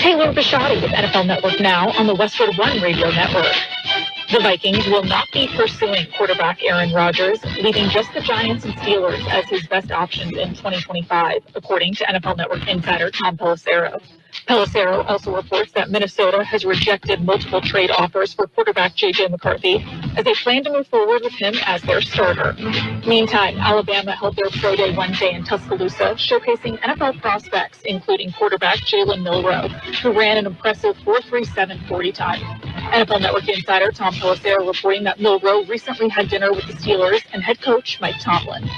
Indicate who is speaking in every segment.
Speaker 1: Taylor Bishotti with NFL Network Now on the Westwood One Radio Network. The Vikings will not be pursuing quarterback Aaron Rodgers, leaving just the Giants and Steelers as his best options in 2025, according to NFL Network insider Tom Pelissero. Pelissero also reports that Minnesota has rejected multiple trade offers for quarterback J.J. McCarthy as they plan to move forward with him as their starter. Meantime, Alabama held their pro day Wednesday in Tuscaloosa, showcasing NFL prospects, including quarterback Jalen Milroe, who ran an impressive 4.37 40 time. NFL Network insider Tom Pelissero reporting that Milroe recently had dinner with the Steelers and head coach Mike Tomlin.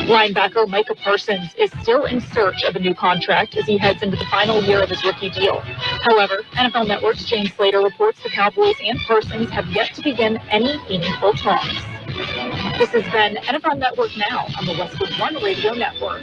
Speaker 1: Linebacker Micah Parsons is still in search of a new contract as he heads into the final year of his rookie deal. However, NFL Network's Jane Slater reports the Cowboys and Parsons have yet to begin any meaningful talks. This has been NFL Network Now on the Westwood One Radio Network.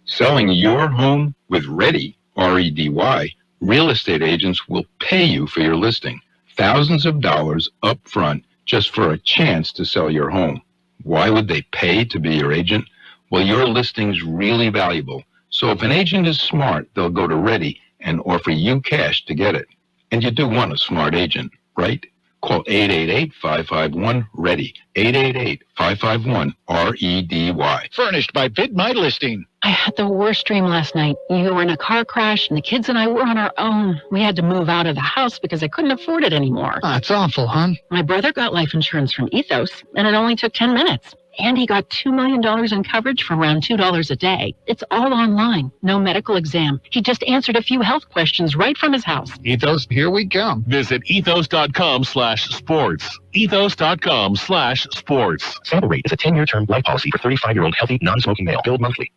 Speaker 2: Selling your home with Ready, R-E-D-Y, real estate agents will pay you for your listing. Thousands of dollars up front just for a chance to sell your home. Why would they pay to be your agent? Well, your listing's really valuable. So if an agent is smart, they'll go to Ready and offer you cash to get it. And you do want a smart agent, right? Call 888-551-READY. 888-551-REDY.
Speaker 3: Furnished by Bid My Listing.
Speaker 4: I had the worst dream last night. You were in a car crash, and the kids and I were on our own. We had to move out of the house because I couldn't afford it anymore.
Speaker 3: Oh, it's awful, hon.
Speaker 4: My brother got life insurance from Ethos, and it only took 10 minutes. And he got $2 million in coverage for around $2 a day. It's all online. No medical exam. He just answered a few health questions right from his house.
Speaker 3: Ethos, here we come.
Speaker 5: Visit ethos.com/sports. Ethos.com/sports.
Speaker 6: Sample rate is a 10-year term life policy for 35-year-old healthy, non-smoking male. Billed monthly.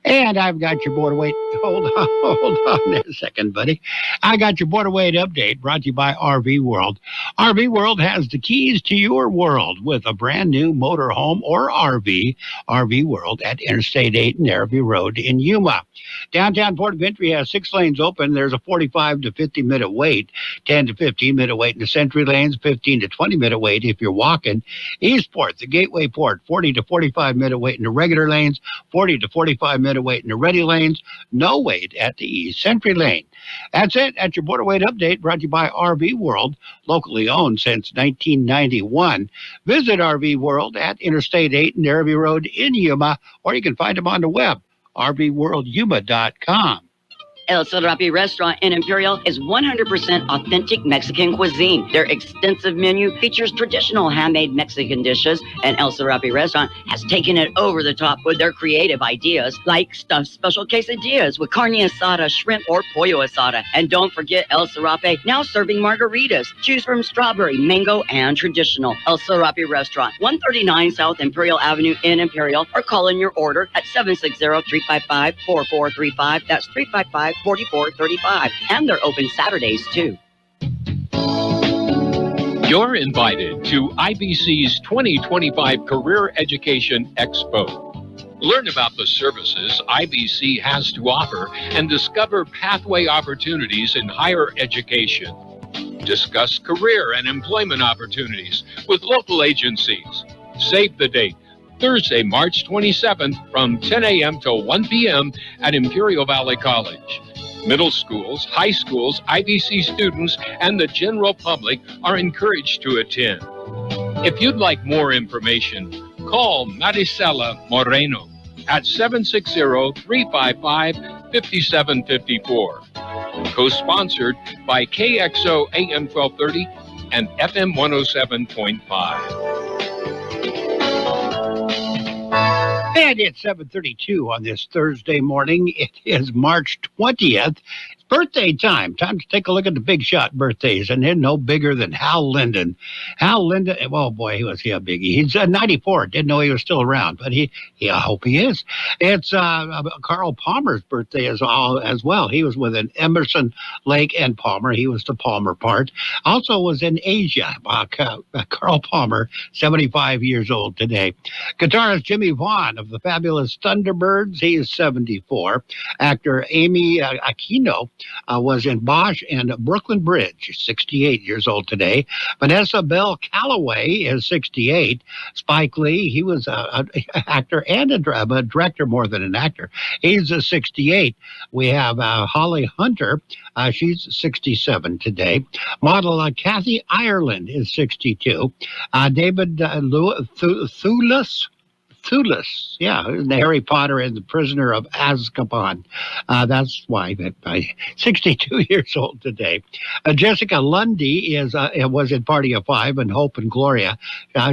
Speaker 7: And I've got your border weight. Hold on a second, buddy. I got your border weight update brought to you by RV World. RV World has the keys to your world with a brand new motorhome or RV. RV World at Interstate 8 and Narrabee Road in Yuma. Downtown Port of Entry has 6 lanes open. There's a 45 to 50 minute wait, 10 to 15 minute wait in the Century lanes, 15 to 20 minute wait if you're walking. Eastport, the Gateway Port, 40 to 45 minute wait in the regular lanes, 40 to 45 minute wait in the ready lanes, no wait at the East Century lane. That's it. That's your border weight update brought to you by RV World, locally owned since 1991. Visit RV World at Interstate 8 and Narrabee Road in Yuma, or you can find them on the web, rvworldyuma.com.
Speaker 8: El Serapi Restaurant in Imperial is 100% authentic Mexican cuisine. Their extensive menu features traditional handmade Mexican dishes, and El Serapi Restaurant has taken it over the top with their creative ideas, like stuffed special quesadillas with carne asada, shrimp, or pollo asada. And don't forget El Serapi, now serving margaritas. Choose from strawberry, mango, and traditional. El Serapi Restaurant, 139 South Imperial Avenue in Imperial, or call in your order at 760-355-4435. That's 355-4435, and they're open Saturdays too.
Speaker 5: You're invited to IBC's 2025 Career Education Expo. Learn about the services IBC has to offer and discover pathway opportunities in higher education. Discuss career and employment opportunities with local agencies. Save the date, Thursday, March 27th from 10 a.m. till 1 p.m. at Imperial Valley College. Middle schools, high schools, IBC students, and the general public are encouraged to attend. If you'd like more information, call Maricela Moreno at 760-355-5754. Co-sponsored by Kxo AM 1230 and FM 107.5.
Speaker 7: And it's 7:32 on this Thursday morning. It is March 20th. It's birthday time. Time to take a look at the big shot birthdays. And they're no bigger than Hal Linden. Hal Linden, oh boy, was he a biggie. He's 94. Didn't know he was still around, but I hope he is. It's Carl Palmer's birthday as well. He was with an Emerson, Lake, and Palmer. He was the Palmer part. Also was in Asia. Carl Palmer, 75 years old today. Guitarist Jimmy Vaughn of the fabulous Thunderbirds, he is 74. Actor Amy Aquino was in Bosch and Brooklyn Bridge. She's 68 years old today. Vanessa Bell Calloway is 68. Spike Lee, he was an actor and a director more than an actor. He's 68. We have Holly Hunter. She's 67 today. Model Kathy Ireland is 62. David Thewlis, yeah, Harry Potter and the Prisoner of Azkaban. That's why that 62 years old today. Jessica Lundy was in Party of Five and Hope and Gloria.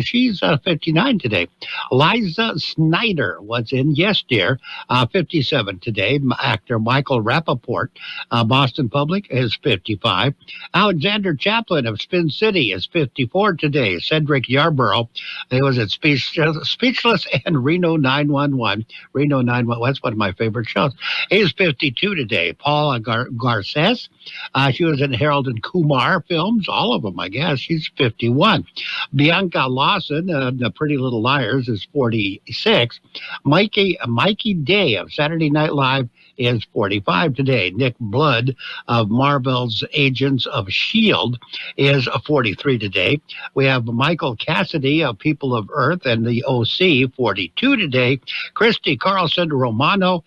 Speaker 7: She's 59 today. Liza Snyder was in Yes Dear, 57 today. Actor Michael Rappaport, Boston Public, is 55. Alexander Chaplin of Spin City is 54 today. Cedric Yarborough, he was at Speechless and Reno 911. Reno 911, that's one of my favorite shows. He's 52 today. Paula Garces, she was in Harold and Kumar films, all of them, I guess. She's 51. Bianca Lawson, The Pretty Little Liars, is 46. Mikey Day of Saturday Night Live is 45 today. Nick Blood of Marvel's Agents of S.H.I.E.L.D. is 43 today. We have Michael Cassidy of People of Earth and the O.C., 42 today. Christy Carlson Romano,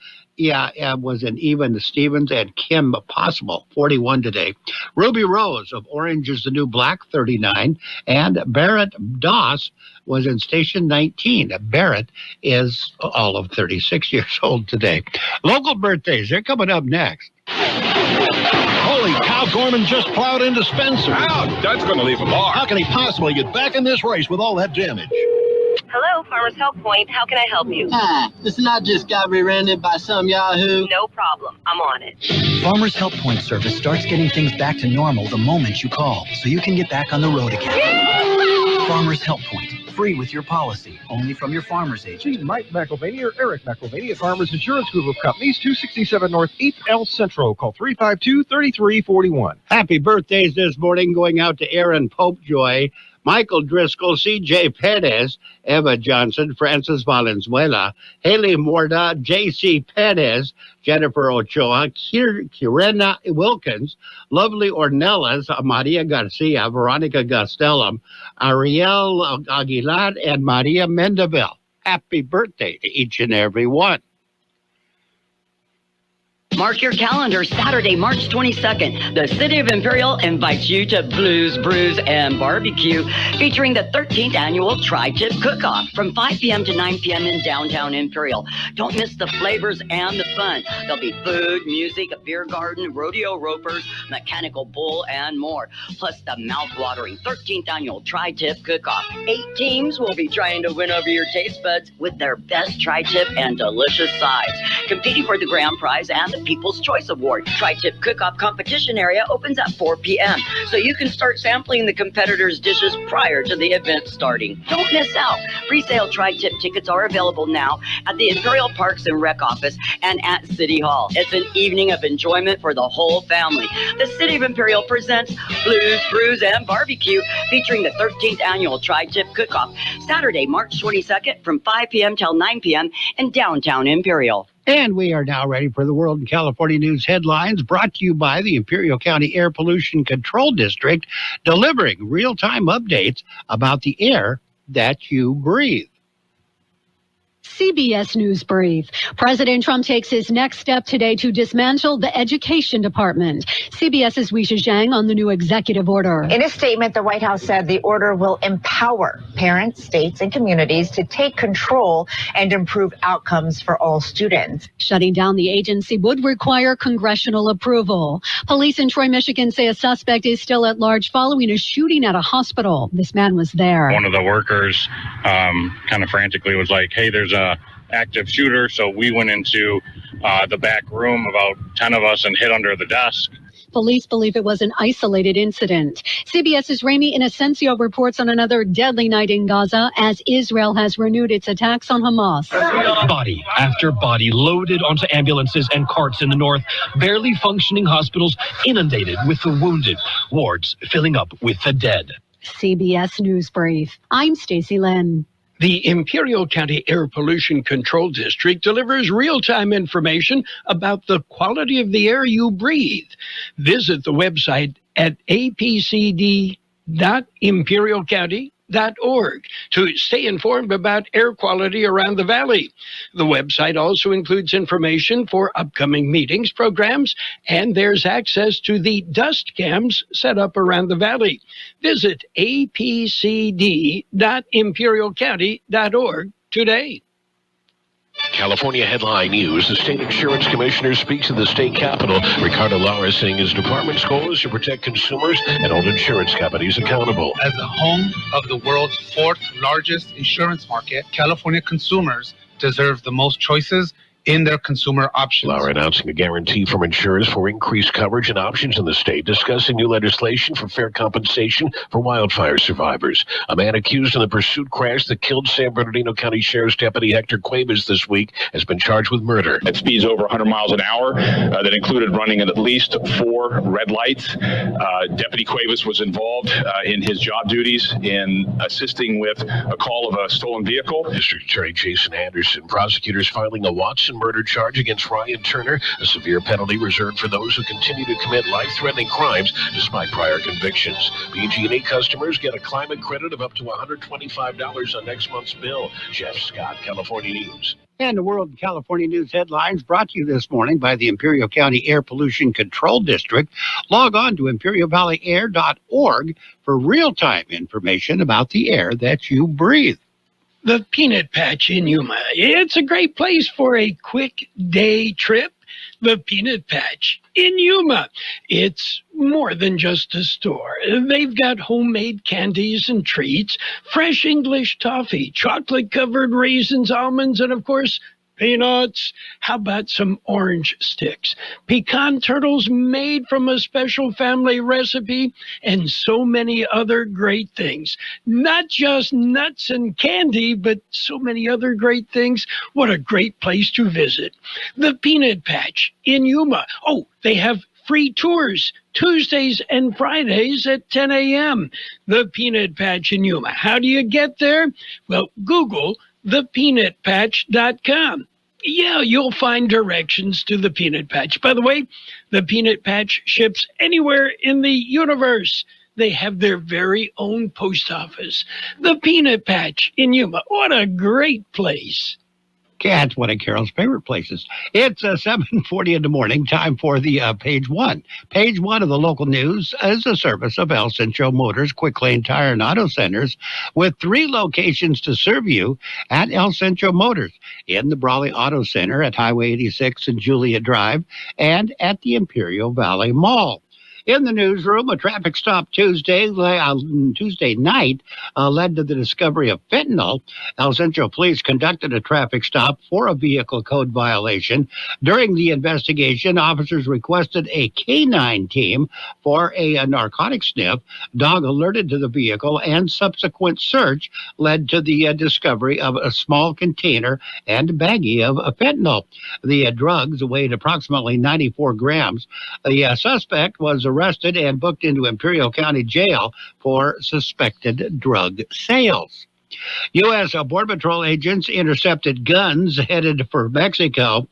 Speaker 7: was in Even Stevens and Kim Possible, 41 today. Ruby Rose of Orange is the New Black, 39. And Barrett Doss was in Station 19. Barrett is all of 36 years old today. Local birthdays, they're coming up next.
Speaker 9: Holy cow, Gorman just plowed into Spencer.
Speaker 10: Ouch, that's going to leave a mark.
Speaker 9: How can he possibly get back in this race with all that damage?
Speaker 11: Hello, Farmers Help Point. How can I help you?
Speaker 12: Hi, this not just got rear-ended by some yahoo.
Speaker 11: No problem. I'm on it.
Speaker 13: Farmers Help Point service starts getting things back to normal the moment you call, so you can get back on the road again. Farmers Help Point. Free with your policy. Only from your farmer's agent.
Speaker 14: See Mike McElvaney or Eric McElvaney at Farmers Insurance Group of Companies, 267 North 8th L Central. Call 352-3341.
Speaker 7: Happy birthdays this morning going out to Aaron Popejoy, Michael Driscoll, C.J. Perez, Eva Johnson, Francis Valenzuela, Haley Morda, J.C. Perez, Jennifer Ochoa, Kirena Wilkins, Lovely Ornelas, Maria Garcia, Veronica Gastelum, Ariel Aguilar, and Maria Mendeville. Happy birthday to each and every one.
Speaker 8: Mark your calendar, Saturday, March 22nd. The City of Imperial invites you to Blues, Brews, and Barbecue, featuring the 13th annual Tri-Tip Cook-Off from 5 p.m. to 9 p.m. in downtown Imperial. Don't miss the flavors and the fun. There'll be food, music, a beer garden, rodeo ropers, mechanical bull, and more. Plus the mouth-watering 13th annual Tri-Tip Cook-Off. 8 teams will be trying to win over your taste buds with their best Tri-Tip and delicious sides. Competing for the grand prize and the People's Choice Award. Tri-Tip Cook-Off competition area opens at 4 p.m. so you can start sampling the competitors' dishes prior to the event starting. Don't miss out. Pre-sale Tri-Tip tickets are available now at the Imperial Parks and Rec Office and at City Hall. It's an evening of enjoyment for the whole family. The City of Imperial presents Blues, Brews, and Barbecue, featuring the 13th annual Tri-Tip Cook-Off, Saturday, March 22nd from 5 p.m. till 9 p.m. in downtown Imperial.
Speaker 7: And we are now ready for the World in California News headlines, brought to you by the Imperial County Air Pollution Control District, delivering real-time updates about the air that you breathe.
Speaker 15: CBS News Brief. President Trump takes his next step today to dismantle the Education Department. CBS's Weisha Zhang on the new executive order.
Speaker 16: In a statement, the White House said the order will empower parents, states, and communities to take control and improve outcomes for all students.
Speaker 15: Shutting down the agency would require congressional approval. Police in Troy, Michigan say a suspect is still at large following a shooting at a hospital. This man was there.
Speaker 17: One of the workers kind of frantically was like, hey, there's a active shooter. So we went into the back room, about 10 of us, and hid under the desk.
Speaker 15: Police believe it was an isolated incident. CBS's Ramy Inocencio reports on another deadly night in Gaza as Israel has renewed its attacks on Hamas.
Speaker 6: Body after body loaded onto ambulances and carts in the north, barely functioning hospitals inundated with the wounded, wards filling up with the dead.
Speaker 15: CBS News Brief. I'm Stacey Lynn.
Speaker 10: The Imperial County Air Pollution Control District delivers real-time information about the quality of the air you breathe. Visit the website at apcd.imperialcounty.org to stay informed about air quality around the valley. The website also includes information for upcoming meetings, programs, and there's access to the dust cams set up around the valley. Visit apcd.imperialcounty.org today.
Speaker 6: California Headline News. The state insurance commissioner speaks at the state capitol. Ricardo Lara saying his department's goal is to protect consumers and hold insurance companies accountable.
Speaker 18: As the home of the world's fourth largest insurance market, California consumers deserve the most choices in their consumer options.
Speaker 6: Lara announcing a guarantee from insurers for increased coverage and options in the state, discussing new legislation for fair compensation for wildfire survivors. A man accused in the pursuit crash that killed San Bernardino County Sheriff's Deputy Hector Cuevas this week has been charged with murder.
Speaker 19: At speeds over 100 miles an hour that included running at least 4 red lights. Deputy Cuevas was involved in his job duties in assisting with a call of a stolen vehicle.
Speaker 6: District Attorney Jason Anderson, prosecutors filing a Watson murder charge against Ryan Turner, a severe penalty reserved for those who continue to commit life-threatening crimes despite prior convictions. PG&E customers get a climate credit of up to $125 on next month's bill. Jeff Scott, California News.
Speaker 7: And the World California News headlines brought to you this morning by the Imperial County Air Pollution Control District. Log on to imperialvalleyair.org for real-time information about the air that you breathe.
Speaker 10: The Peanut Patch in Yuma. It's a great place for a quick day trip. The Peanut Patch in Yuma. It's more than just a store. They've got homemade candies and treats, fresh English toffee, chocolate-covered raisins, almonds, and, of course, peanuts. How about some orange sticks? Pecan turtles made from a special family recipe, and so many other great things. Not just nuts and candy, but so many other great things. What a great place to visit. The Peanut Patch in Yuma. Oh, they have free tours Tuesdays and Fridays at 10 a.m. The Peanut Patch in Yuma. How do you get there? Well, Google thepeanutpatch.com. Yeah, you'll find directions to the Peanut Patch. By the way, the Peanut Patch ships anywhere in the universe. They have their very own post office. The Peanut Patch in Yuma. What a great place.
Speaker 7: That's one of Carol's favorite places. It's 7:40 in the morning, time for the Page One. Page One of the local news is a service of El Centro Motors Quick Lane Tire and Auto Centers, with 3 locations to serve you at El Centro Motors, in the Brawley Auto Center at Highway 86 and Julia Drive, and at the Imperial Valley Mall. In the newsroom, a traffic stop Tuesday night led to the discovery of fentanyl. El Centro Police conducted a traffic stop for a vehicle code violation. During the investigation, officers requested a canine team for a narcotic sniff. Dog alerted to the vehicle, and subsequent search led to the discovery of a small container and baggie of fentanyl. The drugs weighed approximately 94 grams. The suspect was arrested and booked into Imperial County Jail for suspected drug sales. U.S. Border Patrol agents intercepted guns headed for Mexico.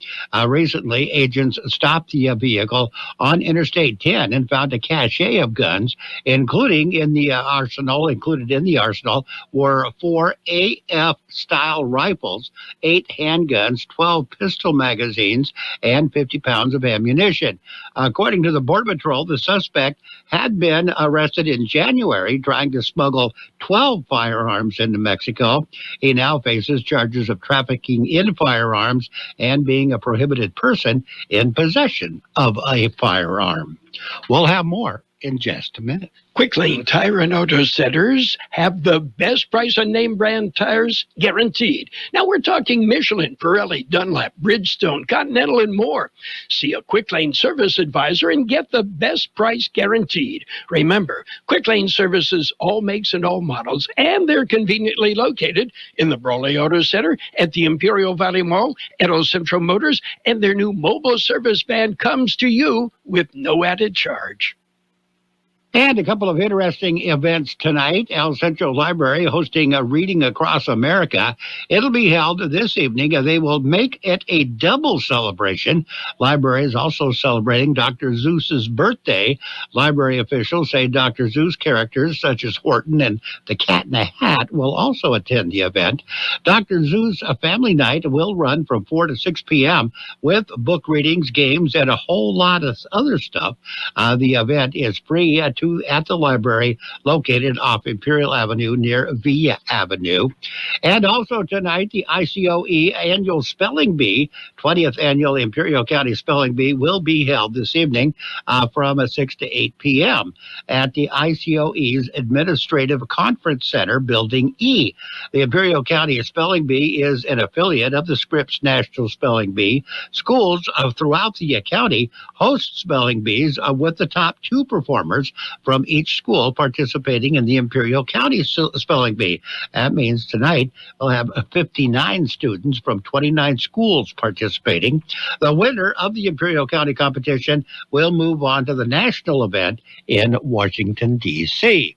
Speaker 7: Recently, agents stopped the vehicle on Interstate 10 and found a cache of guns, included in the arsenal were 4 AF-style rifles, 8 handguns, 12 pistol magazines, and 50 pounds of ammunition. According to the Border Patrol, the suspect had been arrested in January trying to smuggle 12 firearms into Mexico. He now faces charges of trafficking in firearms and being a prohibited person in possession of a firearm. We'll have more in just a minute.
Speaker 10: Quick Lane Tire and Auto Centers have the best price on name brand tires guaranteed. Now we're talking Michelin, Pirelli, Dunlop, Bridgestone, Continental, and more. See a Quick Lane service advisor and get the best price guaranteed. Remember, Quick Lane services all makes and all models, and they're conveniently located in the Brawley Auto Center, at the Imperial Valley Mall, at El Centro Motors, and their new mobile service van comes to you with no added charge.
Speaker 7: And a couple of interesting events tonight. El Centro Library hosting a Reading Across America. It'll be held this evening. They will make it a double celebration. Library is also celebrating Dr. Seuss's birthday. Library officials say Dr. Seuss characters such as Horton and the Cat in the Hat will also attend the event. Dr. Seuss Family Night will run from 4 to 6 p.m. with book readings, games, and a whole lot of other stuff. The event is free at the library located off Imperial Avenue near Villa Avenue. And also tonight, the ICOE Annual Spelling Bee, 20th Annual Imperial County Spelling Bee, will be held this evening from 6 to 8 p.m. at the ICOE's Administrative Conference Center, Building E. The Imperial County Spelling Bee is an affiliate of the Scripps National Spelling Bee. Schools throughout the county host spelling bees with the top 2 performers from each school participating in the Imperial County Spelling Bee. That means tonight we'll have 59 students from 29 schools participating. The winner of the Imperial County competition will move on to the national event in Washington, D.C.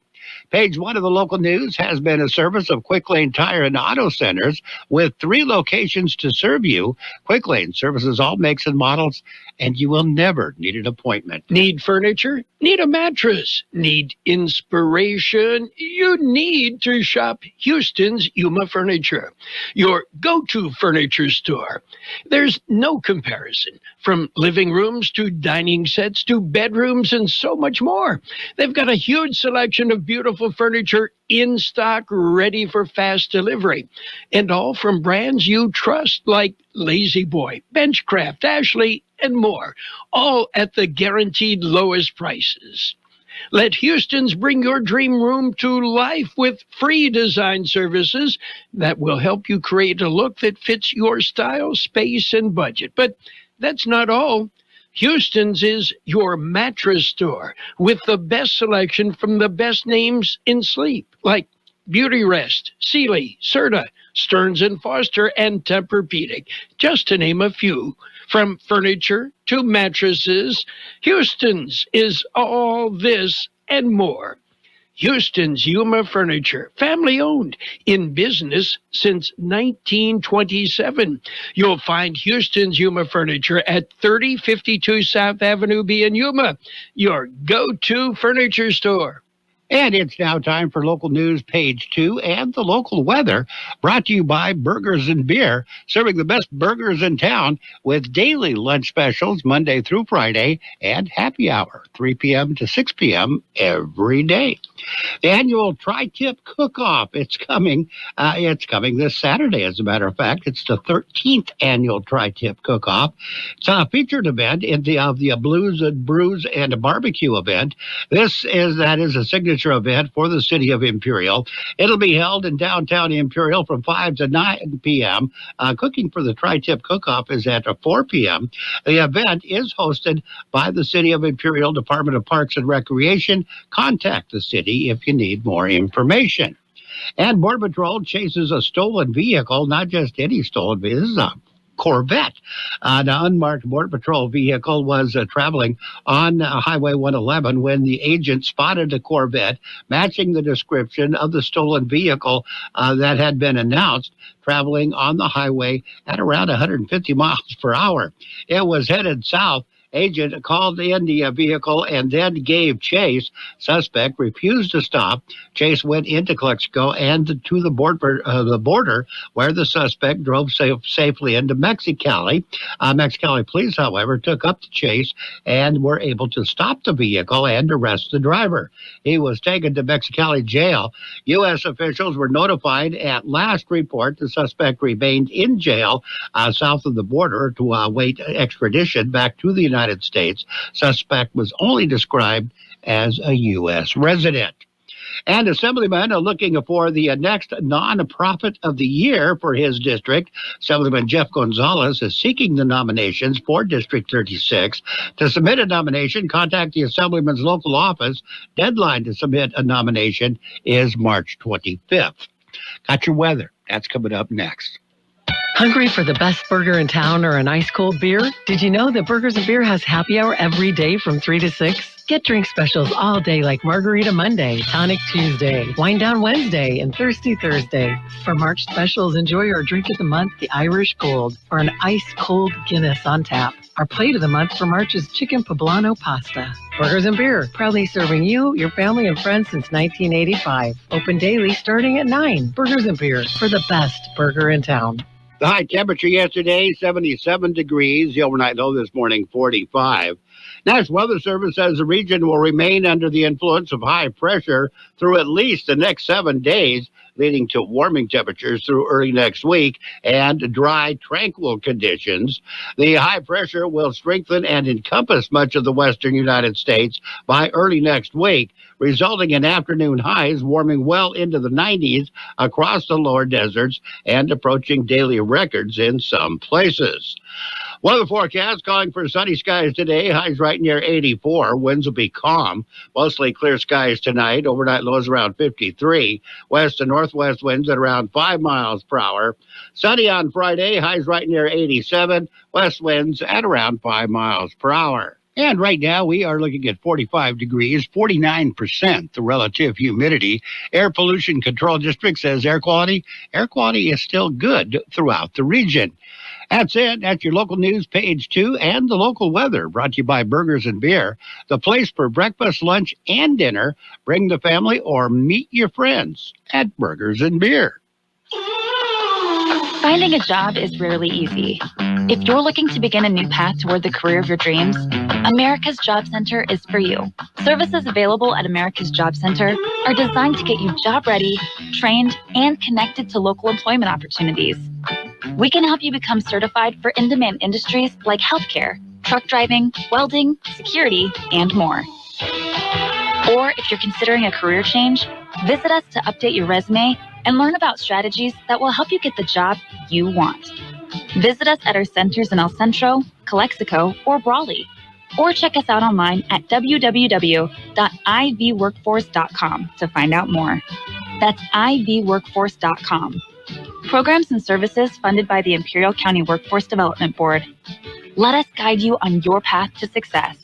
Speaker 7: Page 1 of the local news has been a service of Quick Lane Tire and Auto Centers with 3 locations to serve you. Quick Lane services all makes and models, and you will never need an appointment.
Speaker 10: Need furniture? Need a mattress? Need inspiration? You need to shop Houston's Yuma Furniture, your go-to furniture store. There's no comparison, from living rooms to dining sets to bedrooms and so much more. They've got a huge selection of beautiful furniture in stock, ready for fast delivery, and all from brands you trust like Lazy Boy, Benchcraft, Ashley, and more, all at the guaranteed lowest prices. Let Houston's bring your dream room to life with free design services that will help you create a look that fits your style, space, and budget. But that's not all. Houston's is your mattress store with the best selection from the best names in sleep, like Beauty Rest, Sealy, Serta, Stearns & Foster, and Tempur-Pedic, just to name a few. From furniture to mattresses, Houston's is all this and more. Houston's Yuma Furniture, family-owned, in business since 1927. You'll find Houston's Yuma Furniture at 3052 South Avenue B in Yuma, your go-to furniture store.
Speaker 7: And it's now time for local news, page 2, and the local weather, brought to you by Burgers and Beer, serving the best burgers in town with daily lunch specials Monday through Friday and happy hour, 3 p.m. to 6 p.m. every day. The annual Tri-Tip Cook-Off, it's coming this Saturday, as a matter of fact. It's the 13th annual Tri-Tip Cook-Off. It's a featured event in the Blues and Brews and Barbecue event. That is a signature event for the city of Imperial. It'll be held in downtown Imperial from 5 to 9 p.m. Cooking for the Tri-Tip Cook-Off is at 4 p.m. The event is hosted by the City of Imperial Department of Parks and Recreation. Contact the city if you need more information. And Border Patrol chases a stolen vehicle, not just any stolen vehicle. This is a Corvette. An unmarked Border Patrol vehicle was traveling on Highway 111 when the agent spotted a Corvette matching the description of the stolen vehicle that had been announced, traveling on the highway at around 150 miles per hour. It was headed south. Agent called in the vehicle and then gave chase. Suspect refused to stop. Chase went into Kxo and to the border where the suspect drove safely into Mexicali. Mexicali police, however, took up the chase and were able to stop the vehicle and arrest the driver. He was taken to Mexicali jail. U.S. officials were notified at last report the suspect remained in jail south of the border to await extradition back to the United States. Suspect was only described as a U.S. resident. And Assemblyman looking for the next nonprofit of the year for his district. Assemblyman Jeff Gonzalez is seeking the nominations for District 36. To submit a nomination, contact the Assemblyman's local office. Deadline to submit a nomination is March 25th. Got your weather. That's coming up next.
Speaker 20: Hungry for the best burger in town or an ice-cold beer? Did you know that Burgers and Beer has happy hour every day from 3 to 6? Get drink specials all day like Margarita Monday, Tonic Tuesday, Wine Down Wednesday, and Thirsty Thursday. For March specials, enjoy our drink of the month, the Irish Gold, or an ice-cold Guinness on tap. Our plate of the month for March is Chicken Poblano Pasta. Burgers and Beer, proudly serving you, your family, and friends since 1985. Open daily starting at 9. Burgers and Beer, for the best burger in town.
Speaker 7: The high temperature yesterday, 77 degrees. The overnight low this morning, 45. National Weather Service says the region will remain under the influence of high pressure through at least the next 7 days, leading to warming temperatures through early next week and dry, tranquil conditions. The high pressure will strengthen and encompass much of the western United States by early next week, resulting in afternoon highs warming well into the 90s across the lower deserts and approaching daily records in some places. Weather forecast calling for sunny skies today. Highs right near 84. Winds will be calm. Mostly clear skies tonight. Overnight lows around 53. West and northwest winds at around 5 miles per hour. Sunny on Friday. Highs right near 87. West winds at around 5 miles per hour. And right now we are looking at 45 degrees, 49% the relative humidity. Air Pollution Control District says air quality is still good throughout the region. That's it. That's your local news, page 2, and the local weather, brought to you by Burgers and Beer, the place for breakfast, lunch, and dinner. Bring the family or meet your friends at Burgers and Beer.
Speaker 21: Finding a job is rarely easy. If you're looking to begin a new path toward the career of your dreams, America's Job Center is for you. Services available at America's Job Center are designed to get you job ready, trained, and connected to local employment opportunities. We can help you become certified for in-demand industries like healthcare, truck driving, welding, security, and more. Or if you're considering a career change, visit us to update your resume and learn about strategies that will help you get the job you want. Visit us at our centers in El Centro, Calexico, or Brawley. Or check us out online at www.ivworkforce.com to find out more. That's ivworkforce.com. Programs and services funded by the Imperial County Workforce Development Board. Let us guide you on your path to success.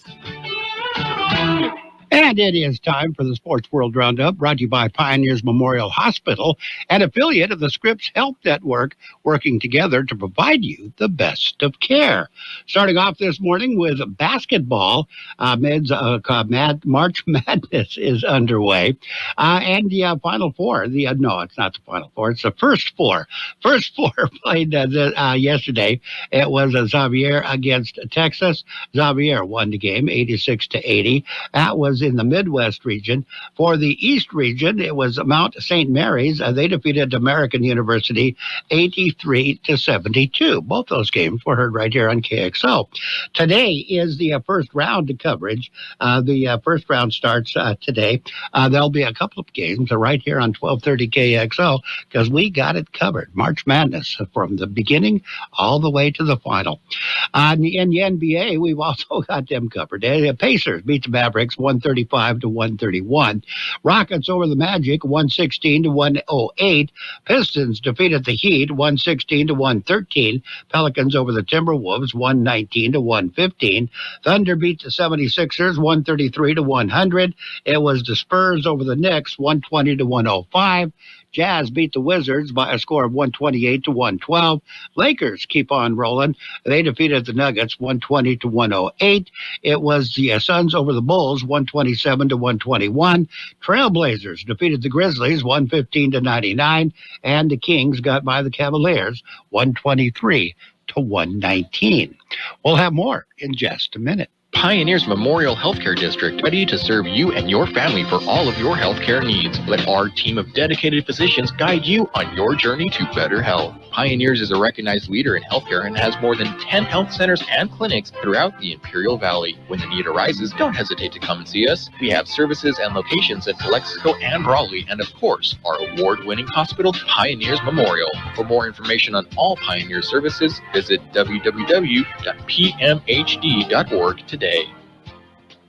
Speaker 7: And it is time for the Sports World Roundup, brought to you by Pioneers Memorial Hospital, an affiliate of the Scripps Health Network, working together to provide you the best of care. Starting off this morning with basketball, March Madness is underway, and the Final Four. No, it's not the Final Four. It's the First Four. First Four played yesterday. It was Xavier against Texas. Xavier won the game, 86-80. That was in the Midwest region. For the East region, it was Mount St. Mary's. They defeated American University 83-72. Both those games were heard right here on KXO. Today is the first round of coverage. The first round starts today. There'll be a couple of games right here on 1230 KXO because we got it covered. March Madness from the beginning all the way to the final. In the NBA, we've also got them covered. The Pacers beat the Mavericks 135-131. Rockets over the Magic 116-108. Pistons defeated the Heat 116-113. Pelicans over the Timberwolves 119-115. Thunder beat the 76ers 133-100. It was the Spurs over the Knicks 120-105. Jazz beat the Wizards by a score of 128-112. Lakers keep on rolling. They defeated the Nuggets 120-108. It was the Suns over the Bulls 127-121. Trailblazers defeated the Grizzlies 115-99. And the Kings got by the Cavaliers 123-119. We'll have more in just a minute.
Speaker 22: Pioneers Memorial Healthcare District, ready to serve you and your family for all of your healthcare needs. Let our team of dedicated physicians guide you on your journey to better health. Pioneers is a recognized leader in healthcare and has more than 10 health centers and clinics throughout the Imperial Valley. When the need arises, don't hesitate to come and see us. We have services and locations in Calexico and Brawley, and of course, our award-winning hospital, Pioneers Memorial. For more information on all Pioneer services, visit www.pmhd.org today.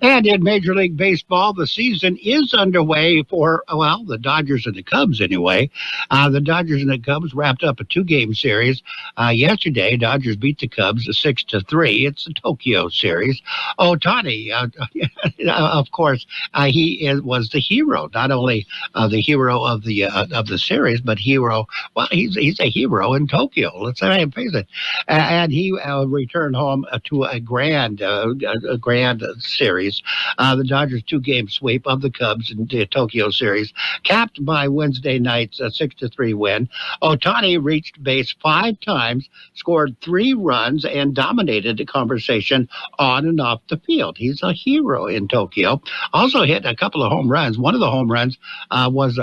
Speaker 7: And in Major League Baseball, the season is underway for, well, the Dodgers and the Cubs anyway. The Dodgers and the Cubs wrapped up a 2-game series. Yesterday, Dodgers beat the Cubs 6-3. It's a Tokyo series. Ohtani, of course, was the hero, not only the hero of the series, but he's a hero in Tokyo. Let's face it. And he returned home to a grand series. The Dodgers' 2-game sweep of the Cubs in the Tokyo series, capped by Wednesday night's 6-3 win. Ohtani reached base 5 times, scored 3 runs, and dominated the conversation on and off the field. He's a hero in Tokyo. Also hit a couple of home runs. One of the home runs was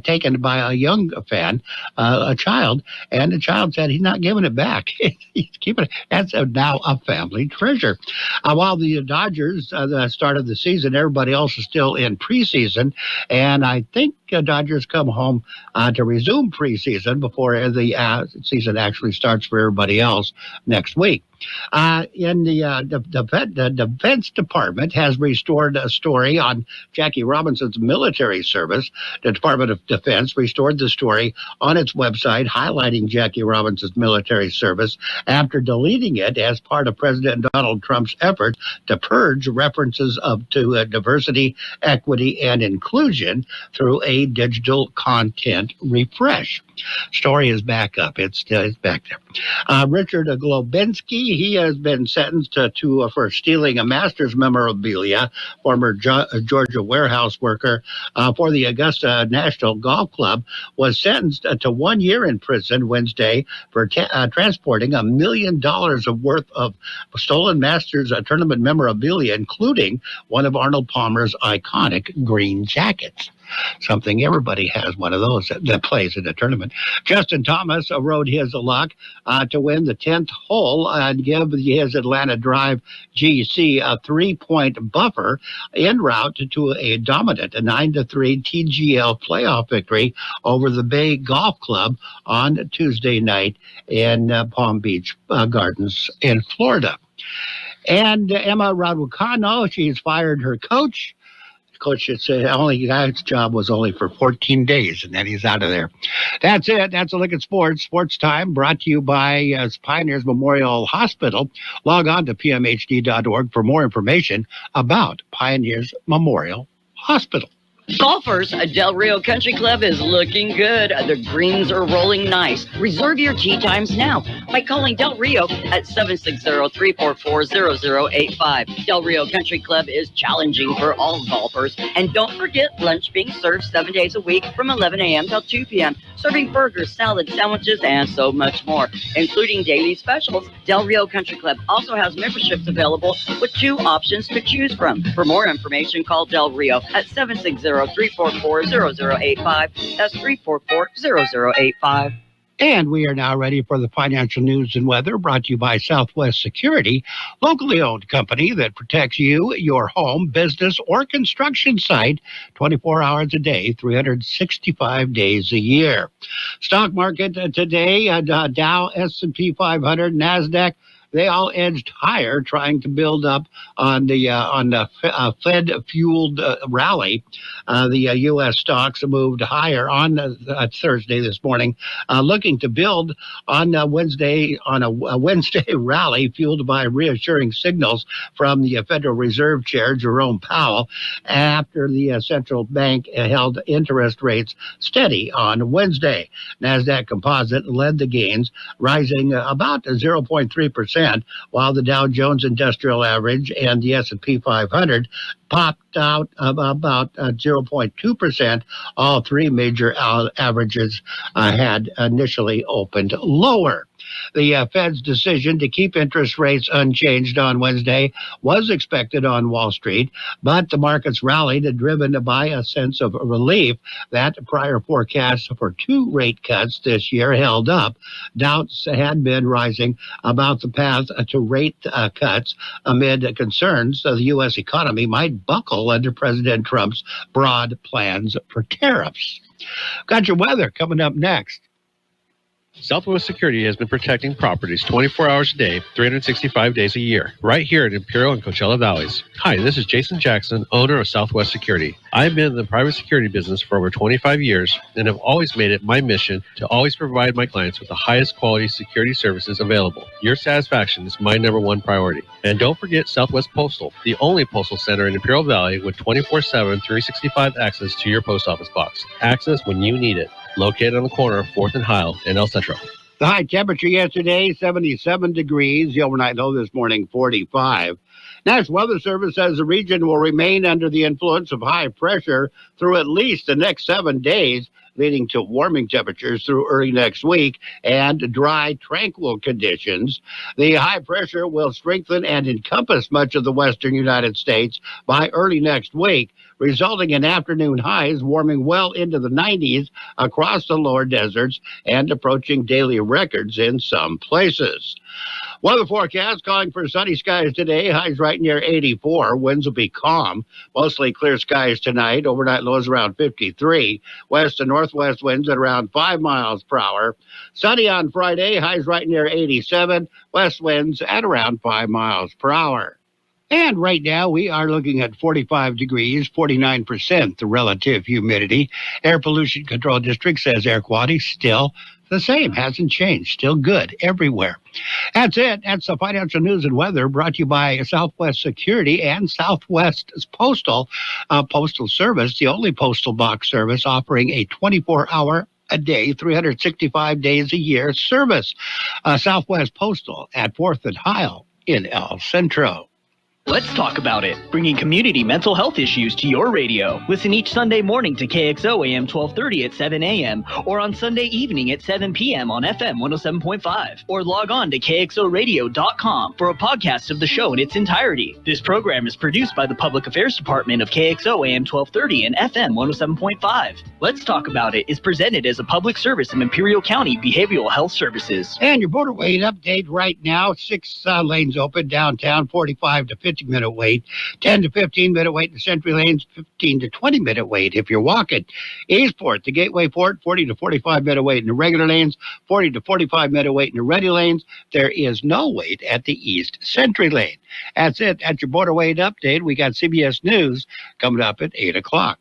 Speaker 7: taken by a young fan, a child, and the child said he's not giving it back. He's keeping it. That's now a family treasure. While the Dodgers started the season, everybody else is still in preseason, and I think Dodgers come home to resume preseason before the season actually starts for everybody else next week. In the Defense Department has restored a story on Jackie Robinson's military service. The Department of Defense restored the story on its website highlighting Jackie Robinson's military service after deleting it as part of President Donald Trump's effort to purge references to diversity, equity, and inclusion through a digital content refresh. Story is back up. It's back there. Richard Globinski, he has been sentenced for stealing a Masters memorabilia. Former Georgia warehouse worker for the Augusta National Golf Club was sentenced to 1 year in prison Wednesday for transporting $1 million worth of stolen Masters tournament memorabilia, including one of Arnold Palmer's iconic green jackets. Something everybody has one of those that plays in the tournament. Justin Thomas rode his luck to win the 10th hole and give his Atlanta Drive GC a 3-point buffer en route to a dominant 9-3 TGL playoff victory over the Bay Golf Club on Tuesday night in Palm Beach Gardens in Florida. And Emma Raducanu, she's fired her coach. Coach, guy's job was only for 14 days, and then he's out of there. That's it. That's a look at sports. Sports Time brought to you by Pioneers Memorial Hospital. Log on to pmhd.org for more information about Pioneers Memorial Hospital.
Speaker 8: Golfers, Del Rio Country Club is looking good. The greens are rolling nice. Reserve your tee times now by calling Del Rio at 760-344-0085. Del Rio Country Club is challenging for all golfers. And don't forget, lunch being served 7 days a week from 11 a.m. till 2 p.m. Serving burgers, salads, sandwiches, and so much more, including daily specials. Del Rio Country Club also has memberships available with 2 options to choose from. For more information, call Del Rio at 760-344-0085. That's 344-0085.
Speaker 7: And we are now ready for the financial news and weather, brought to you by Southwest Security, locally owned company that protects you, your home, business, or construction site 24 hours a day, 365 days a year. Stock market today, Dow, S&P 500, NASDAQ, they all edged higher, trying to build up on the Fed-fueled rally. The U.S. stocks moved higher on Thursday this morning, looking to build on a Wednesday rally fueled by reassuring signals from the Federal Reserve Chair Jerome Powell after the central bank held interest rates steady on Wednesday. NASDAQ Composite led the gains, rising about 0.3%. While the Dow Jones Industrial Average and the S&P 500 popped out about 0.2%. All 3 major averages had initially opened lower. The Fed's decision to keep interest rates unchanged on Wednesday was expected on Wall Street, but the markets rallied, driven by a sense of relief that prior forecasts for 2 rate cuts this year held up. Doubts had been rising about the path to rate cuts amid concerns the U.S. economy might buckle under President Trump's broad plans for tariffs. Got your weather coming up next.
Speaker 1: Southwest Security has been protecting properties 24 hours a day, 365 days a year, right here in Imperial and Coachella Valleys. Hi, this is Jason Jackson, owner of Southwest Security. I've been in the private security business for over 25 years and have always made it my mission to always provide my clients with the highest quality security services available. Your satisfaction is my number one priority. And don't forget Southwest Postal, the only postal center in Imperial Valley with 24/7, 365 access to your post office box. Access when you need it. Located on the corner of 4th and Heil in El Centro.
Speaker 7: The high temperature yesterday, 77 degrees. The overnight low this morning, 45. National Weather Service says the region will remain under the influence of high pressure through at least the next 7 days, leading to warming temperatures through early next week and dry, tranquil conditions. The high pressure will strengthen and encompass much of the western United States by early next week, resulting in afternoon highs warming well into the 90s across the lower deserts and approaching daily records in some places. Weather forecast calling for sunny skies today. Highs right near 84. Winds will be calm. Mostly clear skies tonight. Overnight lows around 53. West and northwest winds at around 5 miles per hour. Sunny on Friday. Highs right near 87. West winds at around 5 miles per hour. And right now, we are looking at 45 degrees, 49% the relative humidity. Air Pollution Control District says air quality still the same, hasn't changed, still good everywhere. That's it. That's the financial news and weather brought to you by Southwest Security and Southwest Postal Service, the only postal box service offering a 24-hour a day, 365 days a year service. Southwest Postal at 4th and Heil in El Centro.
Speaker 2: Let's talk about it, bringing community mental health issues to your radio. Listen each Sunday morning to Kxo AM 1230 at 7 a.m. or on Sunday evening at 7 p.m. on FM 107.5 or log on to kxoradio.com for a podcast of the show in its entirety. This program is produced by the Public Affairs Department of Kxo AM 1230 and FM 107.5. Let's Talk About It is presented as a public service of Imperial County Behavioral Health Services.
Speaker 7: And your border weight update right now, 6 lanes open downtown, 45 to 50-minute wait, 10 to 15-minute wait in the Century lanes, 15 to 20-minute wait if you're walking. Eastport, the Gateway Port, 40 to 45-minute wait in the regular lanes, 40 to 45-minute wait in the ready lanes. There is no wait at the East Century lane. That's it. That's your border weight update. We got CBS News coming up at 8 o'clock.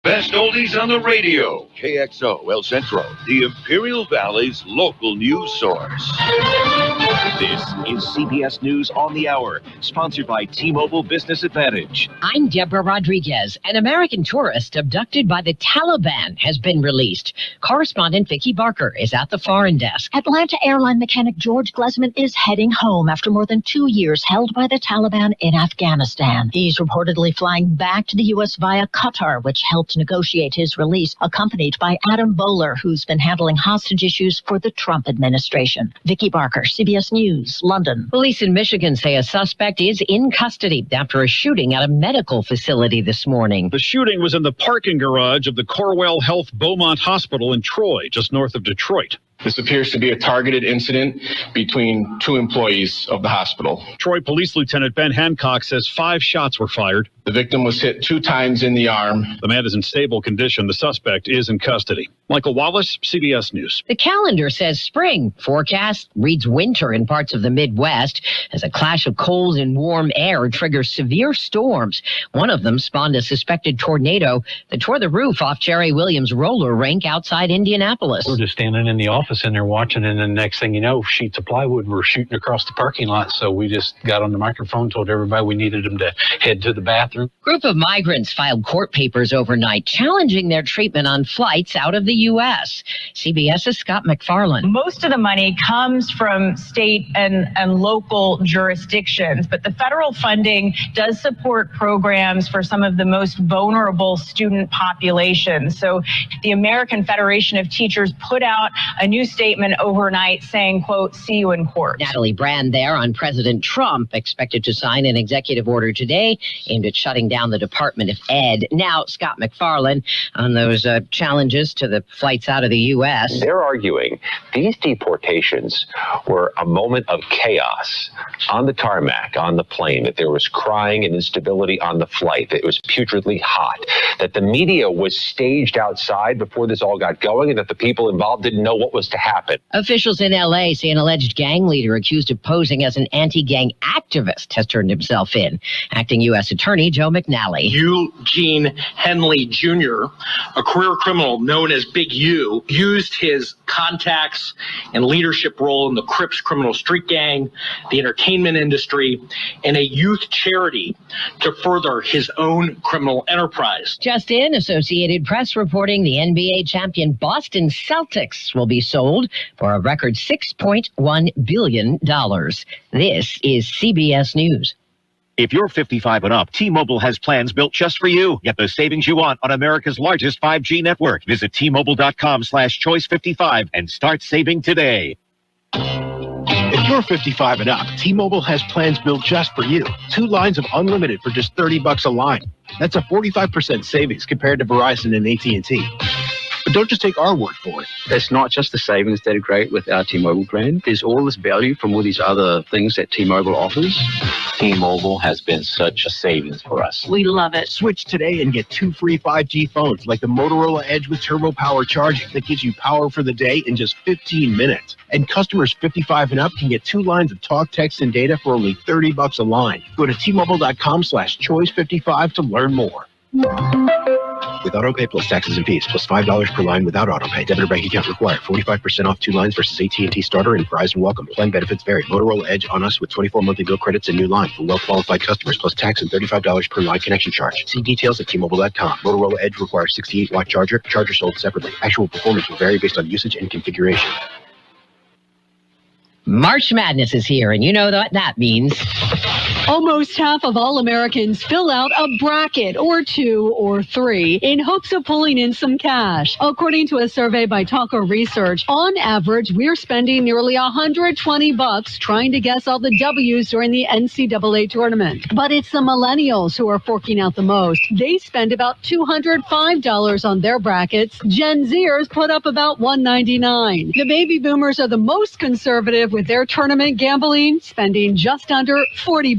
Speaker 23: Best oldies on the radio. KXO El Centro, the Imperial Valley's local news source. This is CBS News on the Hour, sponsored by T-Mobile Business Advantage.
Speaker 24: I'm Deborah Rodriguez. An American tourist abducted by the Taliban has been released. Correspondent Vicki Barker is at the foreign desk.
Speaker 25: Atlanta airline mechanic George Glesman is heading home after more than 2 years held by the Taliban in Afghanistan. He's reportedly flying back to the U.S. via Qatar, which helped negotiate his release, accompanied by Adam Bowler, who's been handling hostage issues for the Trump administration. Vicki Barker, CBS News, London.
Speaker 24: Police in Michigan say a suspect is in custody after a shooting at a medical facility this morning.
Speaker 9: The shooting was in the parking garage of the Corwell Health Beaumont Hospital in Troy, just north of Detroit.
Speaker 26: This appears to be a targeted incident between 2 employees of the hospital.
Speaker 9: Troy Police Lieutenant Ben Hancock says 5 shots were fired.
Speaker 26: The victim was hit 2 times in the arm.
Speaker 9: The man is in stable condition. The suspect is in custody. Michael Wallace, CBS News.
Speaker 24: The calendar says spring. Forecast reads winter in parts of the Midwest as a clash of cold and warm air triggers severe storms. One of them spawned a suspected tornado that tore the roof off Jerry Williams roller rink outside Indianapolis.
Speaker 27: We're just standing in the office in there watching, and then next thing you know, sheets of plywood were shooting across the parking lot. So we just got on the microphone, told everybody we needed them to head to the bathroom.
Speaker 24: Group of migrants filed court papers overnight challenging their treatment on flights out of the U.S. CBS's Scott McFarland.
Speaker 28: Most of the money comes from state and local jurisdictions, but the federal funding does support programs for some of the most vulnerable student populations. So the American Federation of Teachers put out a new new statement overnight saying, quote, see you in court.
Speaker 24: Natalie Brand there on President Trump, expected to sign an executive order today aimed at shutting down the Department of Ed. Now, Scott McFarlane on those challenges to the flights out of the U.S.
Speaker 3: They're arguing these deportations were a moment of chaos on the tarmac, on the plane, that there was crying and instability on the flight, that it was putridly hot, that the media was staged outside before this all got going, and that the people involved didn't know what was to happen.
Speaker 24: Officials in L.A. say an alleged gang leader accused of posing as an anti-gang activist has turned himself in. Acting U.S. Attorney Joe McNally.
Speaker 4: Eugene Henley Jr., a career criminal known as Big U, used his contacts and leadership role in the Crips criminal street gang, the entertainment industry, and a youth charity to further his own criminal enterprise.
Speaker 24: Just in, Associated Press reporting the NBA champion Boston Celtics will be sold for a record $6.1 billion. This is CBS News.
Speaker 5: If you're 55 and up, T-Mobile has plans built just for you. Get the savings you want on America's largest 5G network. Visit T-Mobile.com/choice55 and start saving today.
Speaker 11: If you're 55 and up, T-Mobile has plans built just for you. 2 lines of unlimited for just $30 a line. That's a 45% savings compared to Verizon and AT&T. But don't just take our word for it.
Speaker 12: It's not just the savings that are great with our T-Mobile brand. There's all this value from all these other things that T-Mobile offers.
Speaker 13: T-Mobile has been such a savings for us.
Speaker 21: We love it.
Speaker 11: Switch today and get 2 free 5G phones like the Motorola Edge with Turbo Power charging that gives you power for the day in just 15 minutes. And customers 55 and up can get 2 lines of talk, text, and data for only $30 a line. Go to T-Mobile.com/choice55 to learn more. With AutoPay plus taxes and fees, plus $5 per line without AutoPay. Debit or bank account required. 45% off 2 lines versus AT&T Starter and Verizon Welcome. Plan benefits vary. Motorola Edge on us with 24 monthly bill credits and new line for well-qualified customers, plus tax and $35 per line connection charge. See details at T-Mobile.com. Motorola Edge requires 68-watt charger. Charger sold separately. Actual performance will vary based on usage and configuration.
Speaker 24: March Madness is here, and you know what that means.
Speaker 15: Almost half of all Americans fill out a bracket or 2 or 3 in hopes of pulling in some cash. According to a survey by Talker Research, on average, we're spending nearly $120 trying to guess all the W's during the NCAA tournament. But it's the millennials who are forking out the most. They spend about $205 on their brackets. Gen Zers put up about $199. The baby boomers are the most conservative with their tournament gambling, spending just under $40.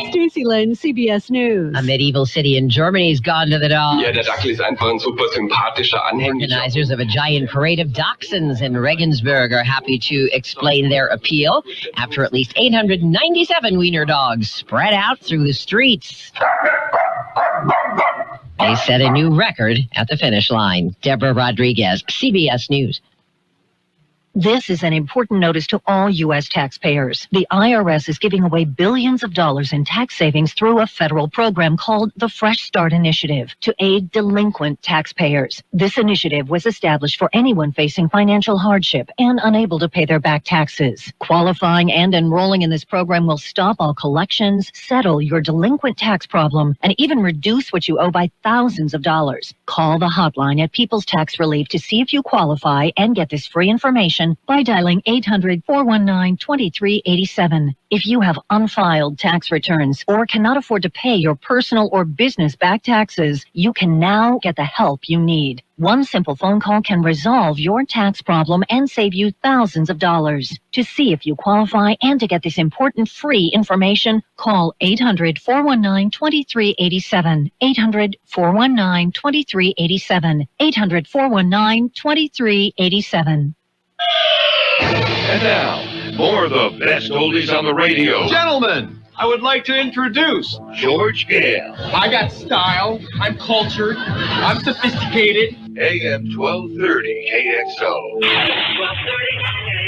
Speaker 15: Stacey Lynn, CBS News.
Speaker 24: A medieval city in Germany's gone to the dogs.
Speaker 14: Ja, der Dackel ist einfach ein super sympathischer Anhänger.
Speaker 24: Organizers of a giant parade of dachshunds in Regensburg are happy to explain their appeal after at least 897 wiener dogs spread out through the streets. They set a new record at the finish line. Deborah Rodriguez, CBS News.
Speaker 25: This is an important notice to all U.S. taxpayers. The IRS is giving away billions of dollars in tax savings through a federal program called the Fresh Start Initiative to aid delinquent taxpayers. This initiative was established for anyone facing financial hardship and unable to pay their back taxes. Qualifying and enrolling in this program will stop all collections, settle your delinquent tax problem, and even reduce what you owe by thousands of dollars. Call the hotline at People's Tax Relief to see if you qualify and get this free information by dialing 800-419-2387. If you have unfiled tax returns or cannot afford to pay your personal or business back taxes, you can now get the help you need. One simple phone call can resolve your tax problem and save you thousands of dollars. To see if you qualify and to get this important free information, call 800-419-2387. 800-419-2387. 800-419-2387.
Speaker 23: And now, more of the best oldies on the radio.
Speaker 16: Gentlemen, I would like to introduce
Speaker 23: George Gale.
Speaker 16: I got style, I'm cultured, I'm sophisticated.
Speaker 23: AM 1230 KXO.
Speaker 16: 1230